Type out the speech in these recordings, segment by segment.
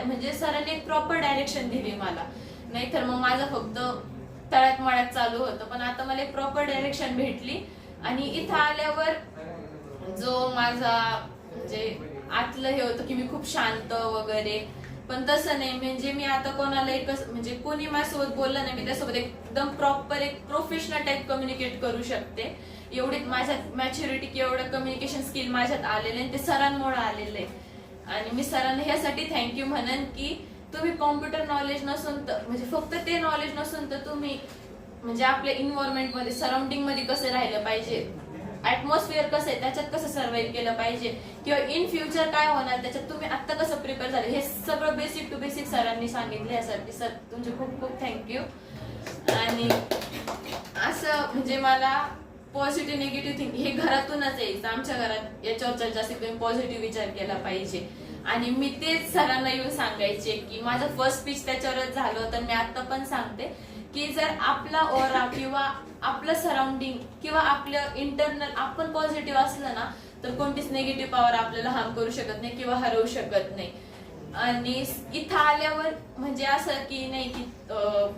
म्हणजे सरांनी एक प्रॉपर डायरेक्शन दिली मला, नाहीतर मग माझं फक्त तळ्यात मळ्यात चालू होतं. पण आता मला एक प्रॉपर डायरेक्शन भेटली. आणि इथं आल्यावर जो माझा म्हणजे आतलं हे होतं की मी खूप शांत वगैरे, पण तसं नाही. म्हणजे मी आता कोणाला एकच म्हणजे कोणी माझ्यासोबत बोललं नाही, मी त्यासोबत एकदम प्रॉपर एक प्रोफेशनल टाईप कम्युनिकेट करू शकते. एवढी माझ्यात मॅच्युरिटी की एवढं कम्युनिकेशन स्किल माझ्यात आलेलं आहे, ते सरांमुळे आलेलं आहे. आणि मी सरांना ह्यासाठी थँक्यू म्हणन की तुम्ही कॉम्प्युटर नॉलेज नसून तर म्हणजे फक्त ते नॉलेज नसून तर तुम्ही म्हणजे आपल्या इन्व्हायरमेंट मध्ये सराउंडिंग मध्ये कसं राहिलं पाहिजे, ऍटमॉस्फिअर कसं आहे त्याच्यात कसं सर्व्हाइव्ह केलं पाहिजे, किंवा इन फ्युचर काय होणार त्याच्यात तुम्ही आता कसं प्रिपेअर झाले, हे सगळं बेसिक टू बेसिक सरांनी सांगितलं. यासाठी सर तुमचे खूप खूप थँक्यू. आणि असं म्हणजे मला पॉझिटिव्ह निगेटिव्ह थिंकिंग हे घरातूनच यायचं. आमच्या घरात याच्यावर चर्चा असते तुम्ही पॉझिटिव्ह विचार केला पाहिजे. आणि मी तेच सरांना येऊन सांगायचे की माझं फर्स्ट स्पीच त्याच्यावरच झालं होतं. मी आता पण सांगते की जर आपला ओरा किंवा आपलं सराउंडिंग किंवा आपलं इंटरनल आपण पॉझिटिव्ह असलं ना तर कोणतीच निगेटिव्ह पॉवर आपल्याला हार्म करू शकत नाही किंवा हरवू शकत नाही. आणि इथं आल्यावर म्हणजे असं की नाही की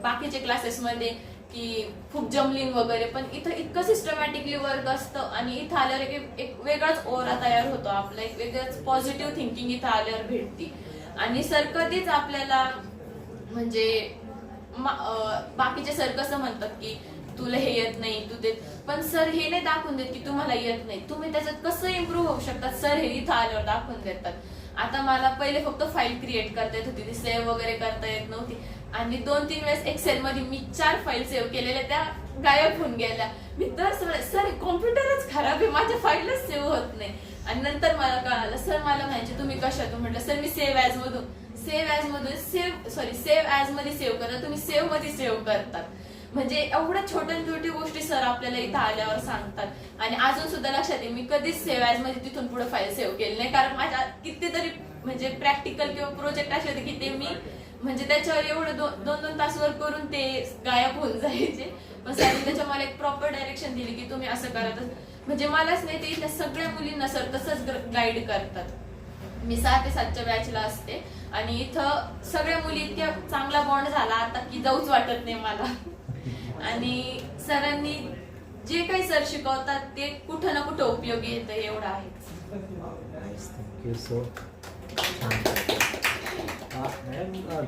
बाकीच्या क्लासेसमध्ये की खूप जमलिंग वगैरे, पण इथं इतकं सिस्टमॅटिकली वर्क असतं. आणि इथं आल्यावर एक वेगळाच ओरा तयार होतो आपला, एक वेगळंच पॉझिटिव्ह थिंकिंग इथं आल्यावर भेटते. आणि सर कधीच आपल्याला म्हणजे बाकीचे सर कसं म्हणतात की तुला हे येत नाही तू ते, पण सर हे नाही दाखवून देत की तुम्हाला येत नाही, तुम्ही त्याच्यात कसं इम्प्रूव्ह होऊ शकतात सर हे इथं आल्यावर दाखवून देतात. आता मला पहिले फक्त फाईल क्रिएट करता येत होती, ती सेव्ह वगैरे करता येत नव्हती. आणि 2-3 वेळेस एक्सेल मध्ये मी 4 फाईल सेव्ह केलेल्या त्या गायब होऊन गेल्या. मी तर सर कॉम्प्युटरच खराब आहे, माझ्या फाईलच सेव्ह होत नाही. आणि नंतर मला कळालं, सर मला म्हणायचे तुम्ही कशातून, म्हटलं सर मी सेव्ह ऍज मध्ये सेव्ह करता, तुम्ही सेव्ह मध्ये सेव्ह करतात. म्हणजे एवढ्या छोट्या छोटी गोष्टी सर आपल्याला इथं आल्यावर सांगतात. आणि अजून सुद्धा लक्षात आहे मी कधीच सेव्ह ऍज मध्ये तिथून पुढे फाईल सेव्ह केली नाही, कारण माझ्या कितीतरी म्हणजे प्रॅक्टिकल किंवा प्रोजेक्ट असे होते की ते मी म्हणजे त्याच्यावर एवढं 2-2 तास वर्क करून ते गायब होऊन जायचे. पण सर त्याच्या मला एक प्रॉपर डायरेक्शन दिली की तुम्ही असं करत, म्हणजे मलाच नाही ते इथल्या सगळ्या मुलींना सर तसंच गाईड करतात. मी 6 ते 7च्या बॅचला असते आणि इथं सगळ्या मुली इतक्या चांगला बॉन्ड झाला आता की जाऊच वाटत नाही मला. आणि सरांनी जे काही सर शिकवतात ते कुठं ना कुठं उपयोगी येतं एवढं आहे. Thank you so madam.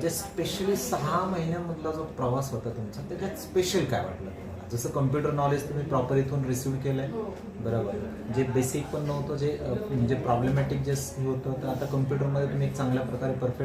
जे स्पेशली 6 महिन्यामधला जो प्रवास होता तुमचा त्याच्यात स्पेशल काय वाटलं तुम्हाला? जसं कम्प्युटर नॉलेज तुम्ही प्रॉपर इथून रिसिव्ह केलंय बरोबर, जे बेसिक पण नव्हतं, जे म्हणजे प्रॉब्लेमॅटिक जे होतं तर आता कम्प्युटरमध्ये तुम्ही एक चांगल्या प्रकारे परफेक्ट